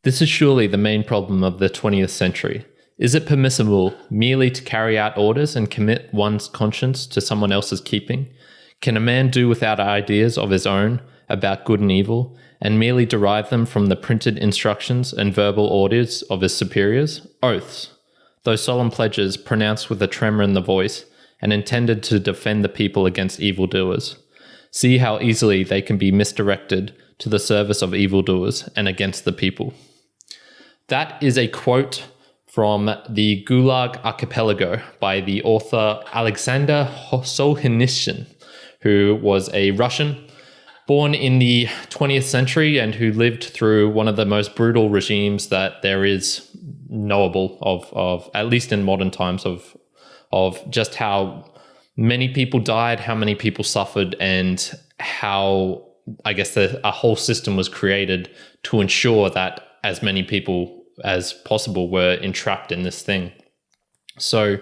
This is surely the main problem of the 20th century. Is it permissible merely to carry out orders and commit one's conscience to someone else's keeping? Can a man do without ideas of his own about good and evil, and merely derive them from the printed instructions and verbal orders of his superiors? Oaths, those solemn pledges pronounced with a tremor in the voice and intended to defend the people against evildoers. See how easily they can be misdirected to the service of evildoers and against the people. That is a quote from the Gulag Archipelago by the author Aleksandr Solzhenitsyn, who was a Russian born in the 20th century and who lived through one of the most brutal regimes that there is knowable of at least in modern times, of just how many people died, how many people suffered, and how, I guess, a whole system was created to ensure that as many people as possible were entrapped in this thing. So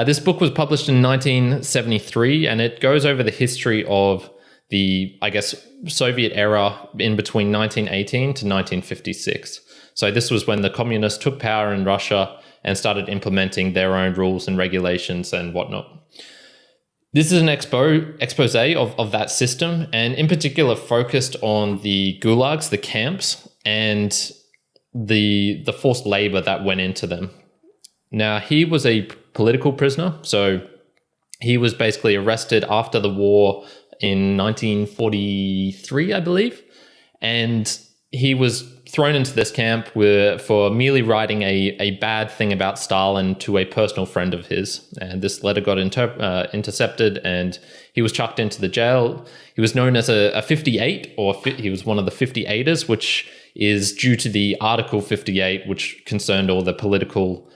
this book was published in 1973, and it goes over the history of the, I guess, Soviet era in between 1918 to 1956. So this was when the communists took power in Russia and started implementing their own rules and regulations and whatnot. This is an expose of that system, and in particular focused on the gulags, the camps, and the forced labor that went into them. Now, he was a political prisoner, so he was basically arrested after the war in 1943, I believe, and he was thrown into this camp for merely writing a bad thing about Stalin to a personal friend of his. And this letter got intercepted, and he was chucked into the jail. He was known as a 58, or he was one of the 58ers, which is due to the Article 58, which concerned all the political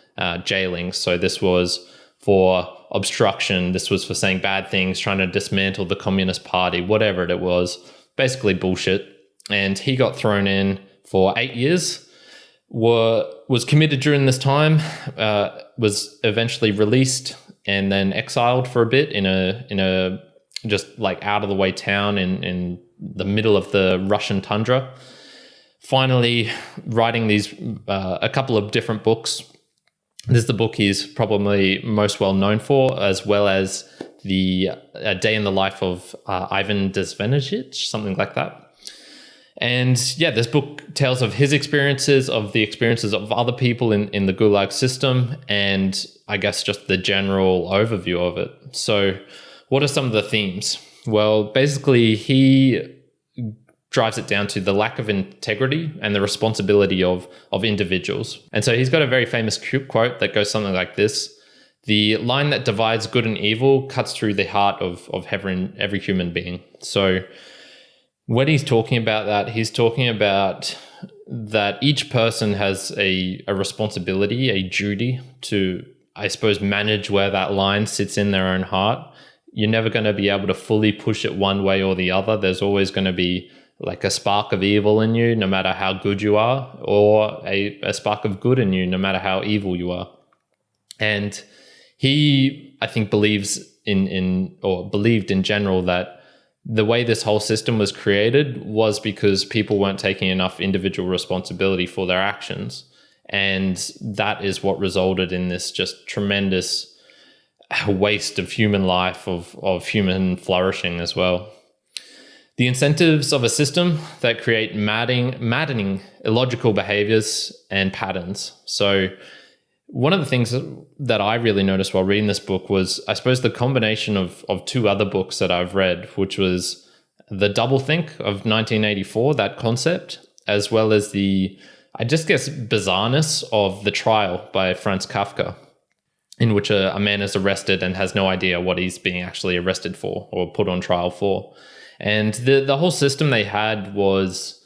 jailings. So this was for obstruction, this was for saying bad things, trying to dismantle the Communist Party, whatever it was, basically bullshit. And he got thrown in for 8 years, was committed during this time, was eventually released and then exiled for a bit in a just like out of the way town in the middle of the Russian tundra. Finally, writing these a couple of different books. This is the book he's probably most well known for, as well as the Day in the Life of Ivan Desvenevich, something like that. And yeah, this book tells of his experiences, of the experiences of other people in the Gulag system, and I guess just the general overview of it. So what are some of the themes? Well, basically, he drives it down to the lack of integrity and the responsibility of individuals. And so he's got a very famous quote that goes something like this: "The line that divides good and evil cuts through the heart of every human being." So when he's talking about that, he's talking about that each person has a responsibility, a duty to, I suppose, manage where that line sits in their own heart. You're never going to be able to fully push it one way or the other. There's always going to be like a spark of evil in you, no matter how good you are, or a spark of good in you, no matter how evil you are. And he, I think, believed in general that the way this whole system was created was because people weren't taking enough individual responsibility for their actions. And that is what resulted in this just tremendous waste of human life, of human flourishing as well. The incentives of a system that create maddening illogical behaviors and patterns. So one of the things that I really noticed while reading this book was, I suppose, the combination of two other books that I've read, which was The Doublethink of 1984, that concept, as well as the, I just guess, bizarreness of The Trial by Franz Kafka, in which a man is arrested and has no idea what he's being actually arrested for or put on trial for. And the whole system they had was,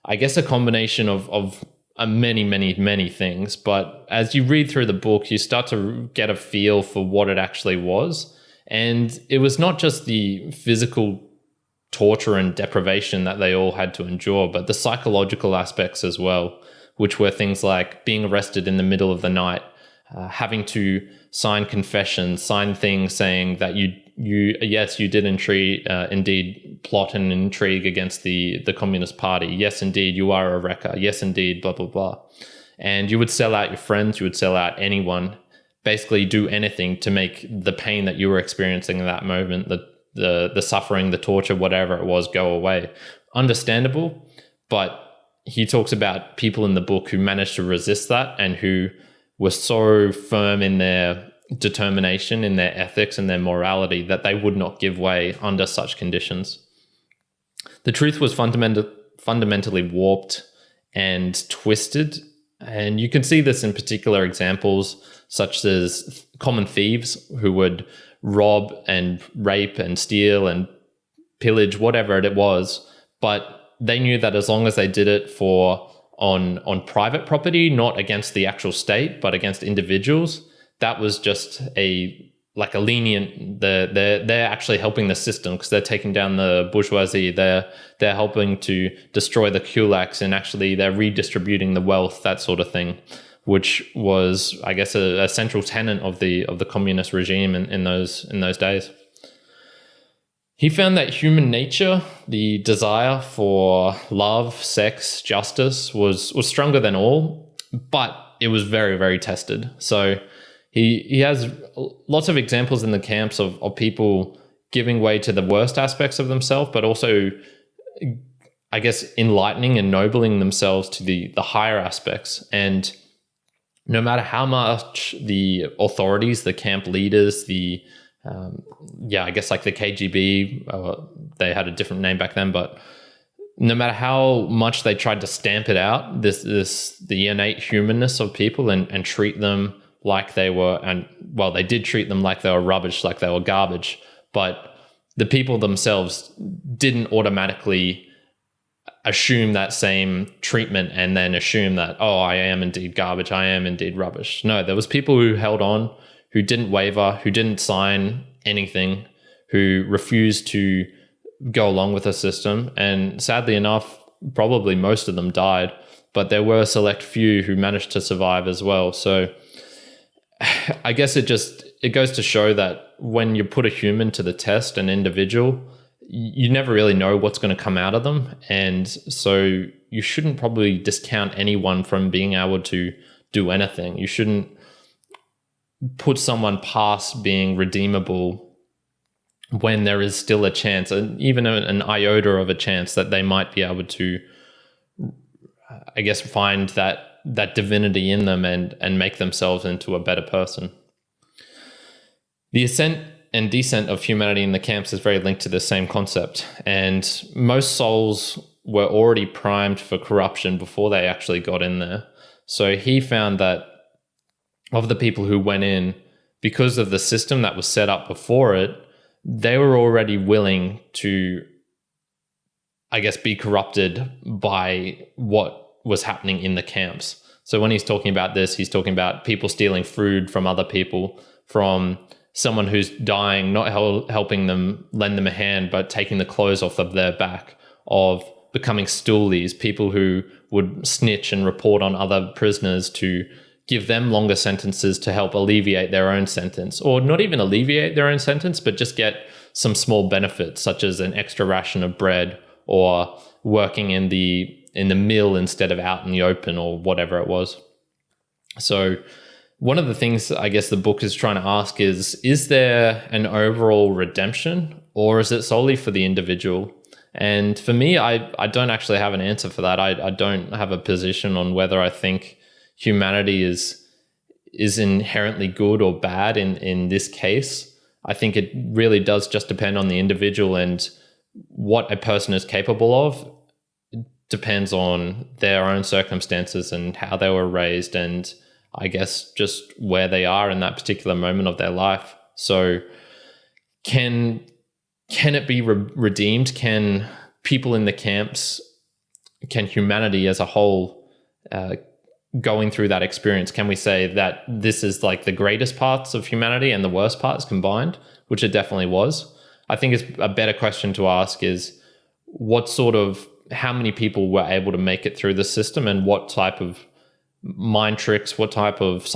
I guess, a combination of many things. But as you read through the book, you start to get a feel for what it actually was. And it was not just the physical torture and deprivation that they all had to endure, but the psychological aspects as well, which were things like being arrested in the middle of the night, having to sign confessions, sign things saying that you did indeed plot and intrigue against the Communist Party. Yes, indeed, you are a wrecker. Yes, indeed, blah, blah, blah. And you would sell out your friends, you would sell out anyone, basically do anything to make the pain that you were experiencing in that moment, the suffering, the torture, whatever it was, go away. Understandable, but he talks about people in the book who managed to resist that and who were so firm in their determination, in their ethics and their morality that they would not give way under such conditions. The truth was fundamentally warped and twisted, and you can see this in particular examples such as common thieves who would rob and rape and steal and pillage, whatever it was, but they knew that as long as they did it on private property, not against the actual state, but against individuals, that was just a lenient. They're actually helping the system because they're taking down the bourgeoisie. They're helping to destroy the kulaks, and actually they're redistributing the wealth, that sort of thing, which was, I guess, a central tenet of the communist regime in those days. He found that human nature, the desire for love, sex, justice, was stronger than all, but it was very, very tested. So he has lots of examples in the camps of people giving way to the worst aspects of themselves, but also, I guess, enlightening and ennobling themselves to the higher aspects. And no matter how much the authorities, the camp leaders, I guess like the KGB, they had a different name back then, but no matter how much they tried to stamp it out, the innate humanness of people and treat them like they were, they did treat them like they were rubbish, like they were garbage, but the people themselves didn't automatically assume that same treatment and then assume that, oh, I am indeed garbage, I am indeed rubbish. No, there was people who held on, who didn't waver, who didn't sign anything, who refused to go along with the system. And sadly enough, probably most of them died, but there were a select few who managed to survive as well. So I guess it goes to show that when you put a human to the test, an individual, you never really know what's going to come out of them. And so you shouldn't probably discount anyone from being able to do anything. You shouldn't put someone past being redeemable when there is still a chance, and even an iota of a chance that they might be able to, I guess, find that divinity in them and make themselves into a better person. The ascent and descent of humanity in the camps is very linked to the same concept, and most souls were already primed for corruption before they actually got in there. So he found that of the people who went in, because of the system that was set up before it, they were already willing to, I guess, be corrupted by what was happening in the camps. So when he's talking about this, he's talking about people stealing food from other people, from someone who's dying, not helping them, lend them a hand, but taking the clothes off of their back, of becoming stoolies, people who would snitch and report on other prisoners to give them longer sentences to help alleviate their own sentence, or not even alleviate their own sentence, but just get some small benefits, such as an extra ration of bread, or working in the mill instead of out in the open, or whatever it was. So one of the things I guess the book is trying to ask is there an overall redemption, or is it solely for the individual? And for me, I don't actually have an answer for that. I don't have a position on whether I think humanity is inherently good or bad in this case. I think it really does just depend on the individual, and what a person is capable of depends on their own circumstances and how they were raised, and I guess just where they are in that particular moment of their life. So can it be redeemed? Can people in the camps, can humanity as a whole, going through that experience, can we say that this is like the greatest parts of humanity and the worst parts combined, which it definitely was? I think it's a better question to ask is how many people were able to make it through the system, and what type of mind tricks, what type of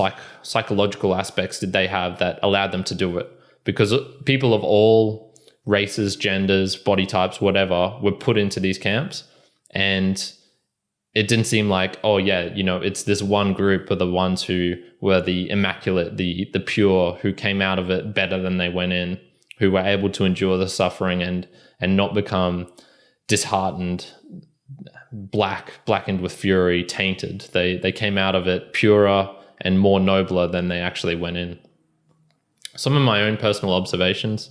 psychological aspects did they have that allowed them to do it? because people of all races, genders, body types, whatever, were put into these camps. And it didn't seem like, oh yeah, it's this one group are the ones who were the immaculate, the pure, who came out of it better than they went in, who were able to endure the suffering and not become disheartened, blackened with fury, tainted. They came out of it purer and more nobler than they actually went in. Some of my own personal observations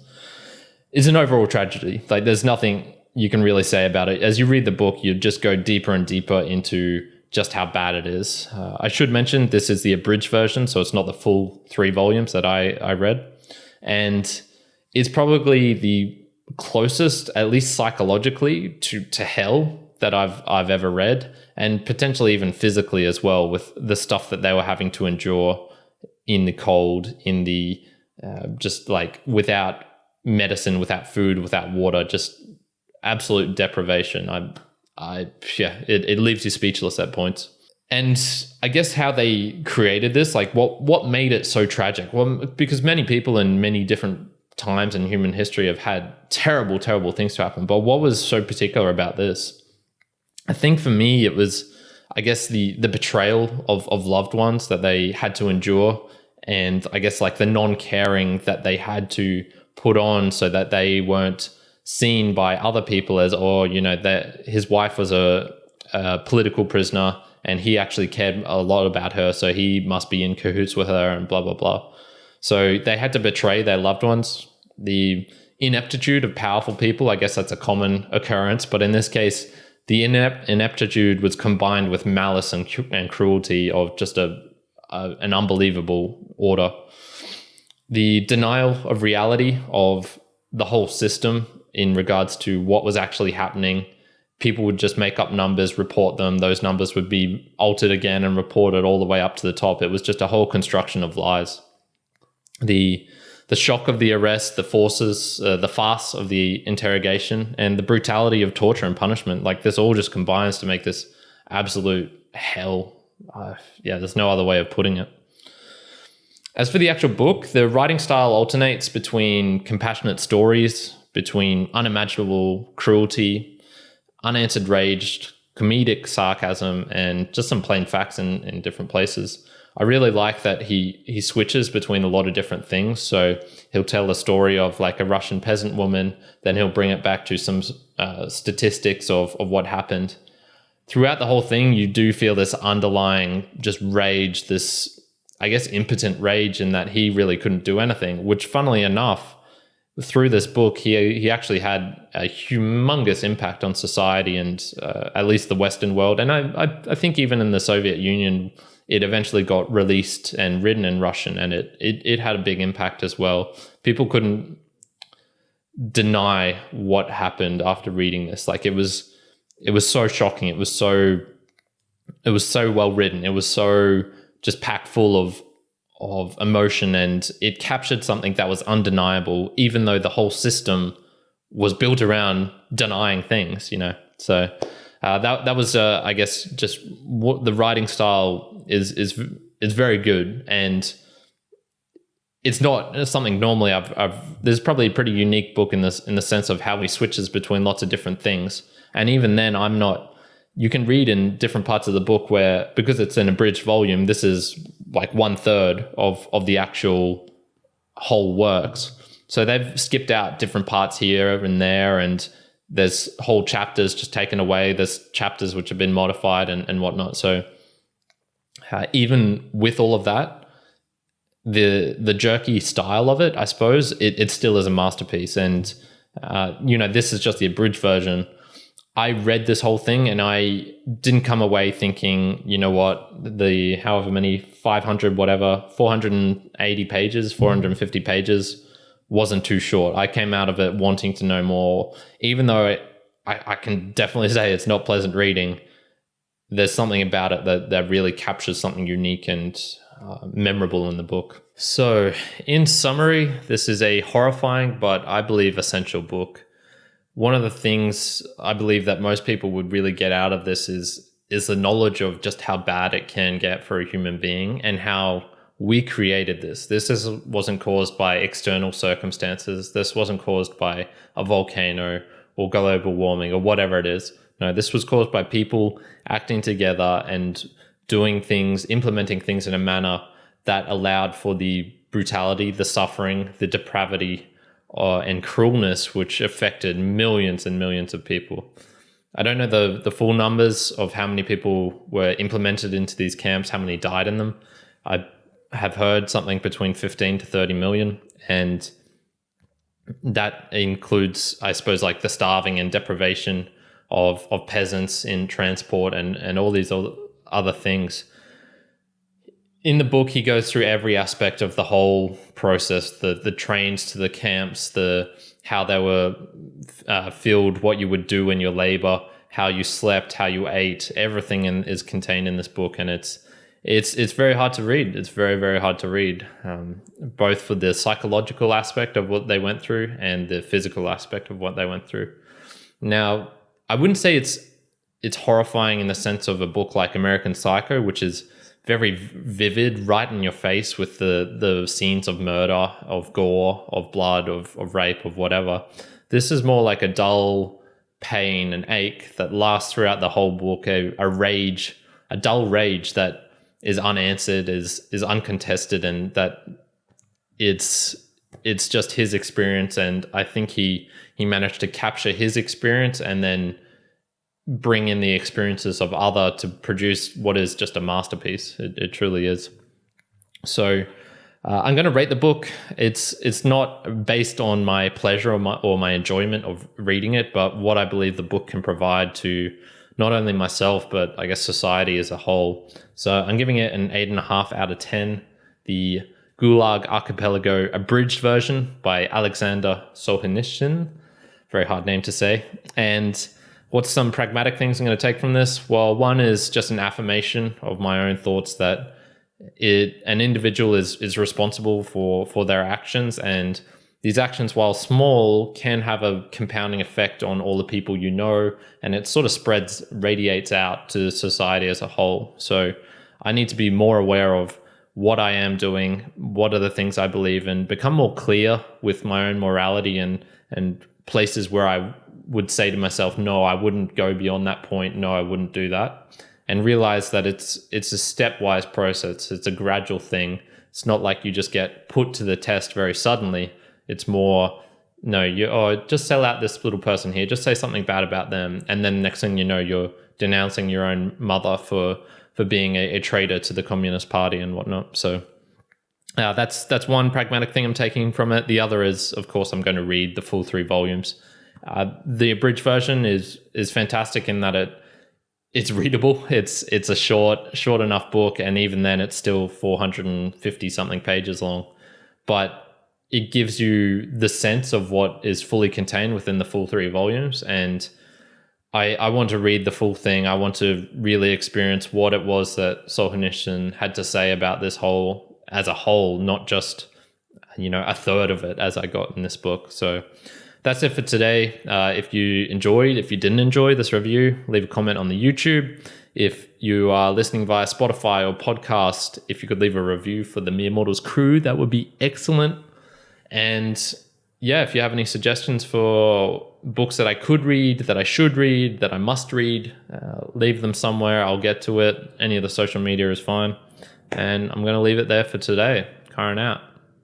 is an overall tragedy. Like, there's nothing you can really say about it. As you read the book, you just go deeper and deeper into just how bad it is. I should mention this is the abridged version, so it's not the full 3 volumes that I read. And it's probably the closest, at least psychologically, to hell that I've ever read, and potentially even physically as well, with the stuff that they were having to endure in the cold, in the just like without medicine, without food, without water, just absolute deprivation. It leaves you speechless at points. And I guess how they created this, like what made it so tragic? Well, because many people in many different times in human history have had terrible, terrible things to happen. But what was so particular about this? I think for me, it was, I guess, the betrayal of loved ones that they had to endure. And I guess like the non-caring that they had to put on so that they weren't seen by other people as, that his wife was a political prisoner and he actually cared a lot about her, so he must be in cahoots with her and blah, blah, blah. So they had to betray their loved ones. The ineptitude of powerful people, I guess that's a common occurrence, but in this case, the ineptitude was combined with malice and cruelty of just an unbelievable order. The denial of reality of the whole system in regards to what was actually happening. People would just make up numbers, report them. Those numbers would be altered again and reported all the way up to the top. It was just a whole construction of lies. The shock of the arrest, the farce of the interrogation, and the brutality of torture and punishment, like this all just combines to make this absolute hell. There's no other way of putting it. As for the actual book, the writing style alternates between compassionate stories, between unimaginable cruelty, unanswered rage, comedic sarcasm, and just some plain facts in different places. I really like that he switches between a lot of different things. So he'll tell a story of like a Russian peasant woman, then he'll bring it back to some statistics of what happened. Throughout the whole thing, you do feel this underlying just rage, this, I guess, impotent rage in that he really couldn't do anything, which funnily enough, through this book, he actually had a humongous impact on society and at least the Western world. And I think even in the Soviet Union, it eventually got released and written in Russian, and it had a big impact as well. People couldn't deny what happened after reading this. Like it was so shocking. It was so well written. It was so just packed full of emotion, and it captured something that was undeniable, even though the whole system was built around denying things, So that was, I guess, just what the writing style is very good, and it's not something normally there's probably a pretty unique book in the sense of how he switches between lots of different things. And even then, you can read in different parts of the book where, because it's an abridged volume, this is like 1/3 of the actual whole works. So they've skipped out different parts here and there, and there's whole chapters just taken away. There's chapters which have been modified and whatnot. So even with all of that, the jerky style of it, I suppose, it still is a masterpiece. And, this is just the abridged version. I read this whole thing and I didn't come away thinking, you know what, the however many 480 pages, 450 pages wasn't too short. I came out of it wanting to know more, even though I can definitely say it's not pleasant reading. There's something about it that really captures something unique and memorable in the book. So in summary, this is a horrifying, but I believe essential book. One of the things I believe that most people would really get out of this is the knowledge of just how bad it can get for a human being, and how we created this. Wasn't caused by external circumstances. This wasn't caused by a volcano or global warming or whatever it is. No, this was caused by people acting together and doing things, implementing things in a manner that allowed for the brutality, the suffering, the depravity, and cruelness, which affected millions and millions of people. I don't know the full numbers of how many people were implemented into these camps, how many died in them. I have heard something between 15 to 30 million, and that includes, I suppose, like the starving and deprivation of peasants in transport and all these other things. In the book, he goes through every aspect of the whole process, the trains to the camps, how they were filled, what you would do in your labor, how you slept, how you ate. Everything is contained in this book, and it's very hard to read. It's very, very hard to read, both for the psychological aspect of what they went through and the physical aspect of what they went through. Now, I wouldn't say it's horrifying in the sense of a book like American Psycho, which is very vivid, right in your face with the scenes of murder, of gore, of blood, of rape, of whatever. This is more like a dull pain and ache that lasts throughout the whole book, a dull rage that is unanswered, is uncontested, and that it's just his experience. And I think he managed to capture his experience and then bring in the experiences of other to produce what is just a masterpiece. It truly is. So I'm going to rate the book. It's not based on my pleasure or my enjoyment of reading it, but what I believe the book can provide to not only myself, but I guess society as a whole. So I'm giving it an 8.5 out of 10. The Gulag Archipelago abridged version by Aleksandr Solzhenitsyn. Very hard name to say. And what's some pragmatic things I'm going to take from this? Well, one is just an affirmation of my own thoughts that an individual is responsible for their actions, and these actions, while small, can have a compounding effect on all the people you know, and it sort of radiates out to society as a whole. So I need to be more aware of what I am doing, what are the things I believe in, become more clear with my own morality and places where I would say to myself, no, I wouldn't go beyond that point. No, I wouldn't do that. And realize that it's a stepwise process. It's a gradual thing. It's not like you just get put to the test very suddenly. It's more, no, just sell out this little person here. Just say something bad about them. And then next thing you know, you're denouncing your own mother for being a traitor to the Communist Party and whatnot. So that's one pragmatic thing I'm taking from it. The other is, of course, I'm going to read the full 3 volumes. The abridged version is fantastic in that it's readable. It's a short enough book, and even then it's still 450 something pages long, but it gives you the sense of what is fully contained within the full 3 volumes. And I want to read the full thing. I want to really experience what it was that Solzhenitsyn had to say about this as a whole, not just a third of it as I got in this book. So that's it for today. If you didn't enjoy this review, leave a comment on the YouTube. If you are listening via Spotify or podcast, if you could leave a review for the Mere Mortals crew, that would be excellent. And yeah, if you have any suggestions for books that I could read, that I should read, that I must read, leave them somewhere. I'll get to it. Any of the social media is fine. And I'm going to leave it there for today. Karen out.